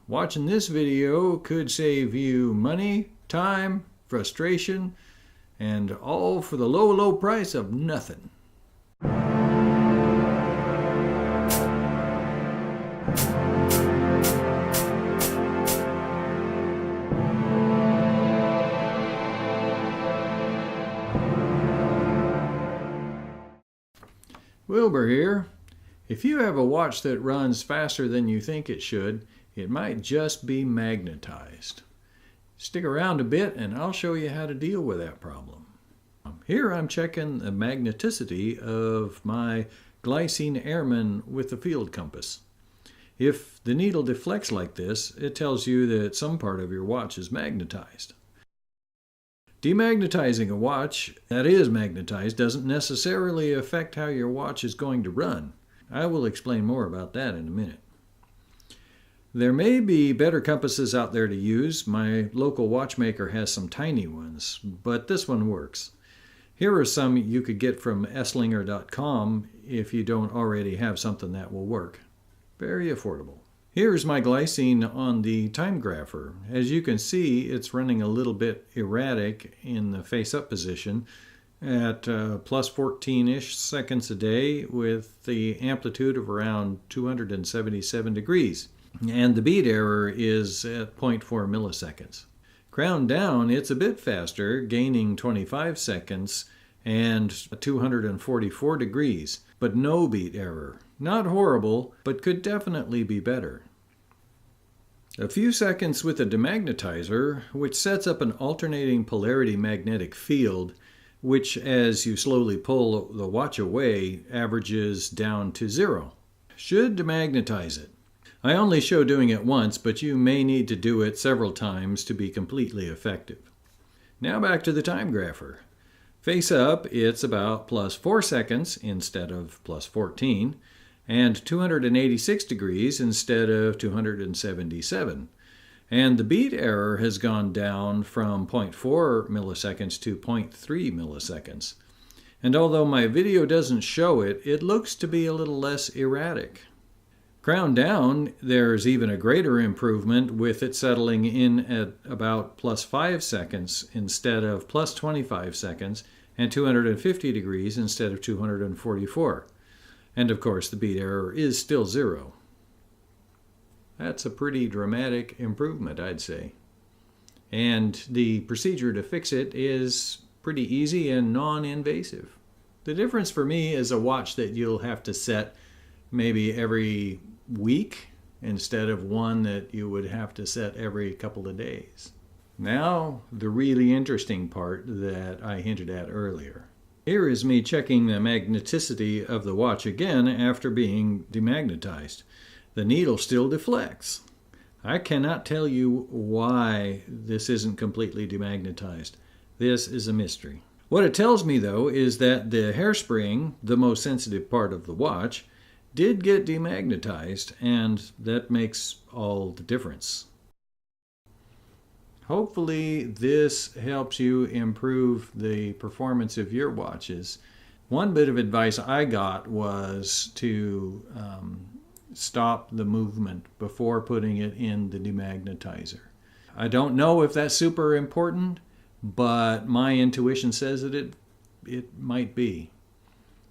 Watching this video could save you money, time, frustration, and all for the low, low price of nothing. Wilbur here. If you have a watch that runs faster than you think it should, it might just be magnetized. Stick around a bit and I'll show you how to deal with that problem. Here I'm checking the magneticity of my Glycine Airman with the field compass. If the needle deflects like this, it tells you that some part of your watch is magnetized. Demagnetizing a watch that is magnetized doesn't necessarily affect how your watch is going to run. I will explain more about that in a minute. There may be better compasses out there to use. My local watchmaker has some tiny ones, but this one works. Here are some you could get from Esslinger.com if you don't already have something that will work. Very affordable. Here's my glycine on the time grapher. As you can see, it's running a little bit erratic in the face-up position at plus 14-ish seconds a day with the amplitude of around 277 degrees. And the beat error is at 0.4 milliseconds. Crown down, it's a bit faster, gaining 25 seconds and 244 degrees, but no beat error. Not horrible, but could definitely be better. A few seconds with a demagnetizer, which sets up an alternating polarity magnetic field, which as you slowly pull the watch away, averages down to 0. Should demagnetize it. I only show doing it once, but you may need to do it several times to be completely effective. Now back to the time grapher. Face up, it's about plus 4 seconds instead of plus 14, and 286 degrees instead of 277. And the beat error has gone down from 0.4 milliseconds to 0.3 milliseconds. And although my video doesn't show it, it looks to be a little less erratic. Crown down, there's even a greater improvement with it settling in at about plus 5 seconds instead of plus 25 seconds, and 250 degrees instead of 244. And of course the beat error is still 0. That's a pretty dramatic improvement, I'd say. And the procedure to fix it is pretty easy and non-invasive. The difference for me is a watch that you'll have to set maybe every week instead of one that you would have to set every couple of days. Now, the really interesting part that I hinted at earlier. Here is me checking the magneticity of the watch again after being demagnetized. The needle still deflects. I cannot tell you why this isn't completely demagnetized. This is a mystery. What it tells me, though, is that the hairspring, the most sensitive part of the watch, did get demagnetized, and that makes all the difference. Hopefully this helps you improve the performance of your watches. One bit of advice I got was to stop the movement before putting it in the demagnetizer. I don't know if that's super important, but my intuition says that it might be.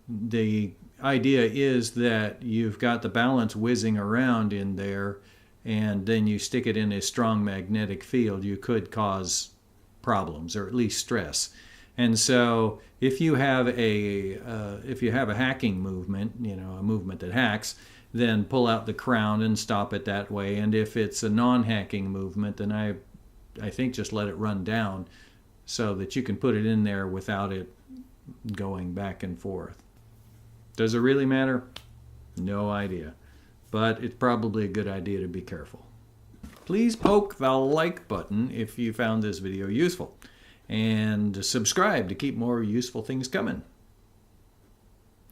The idea is that you've got the balance whizzing around in there, and then you stick it in a strong magnetic field, you could cause problems or at least stress. And so if you have a hacking movement, a movement that hacks, then pull out the crown and stop it that way. And if it's a non-hacking movement, then I think just let it run down so that you can put it in there without it going back and forth. Does it really matter? No idea. But it's probably a good idea to be careful. Please poke the like button if you found this video useful, and subscribe to keep more useful things coming.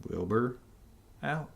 Wilbur out.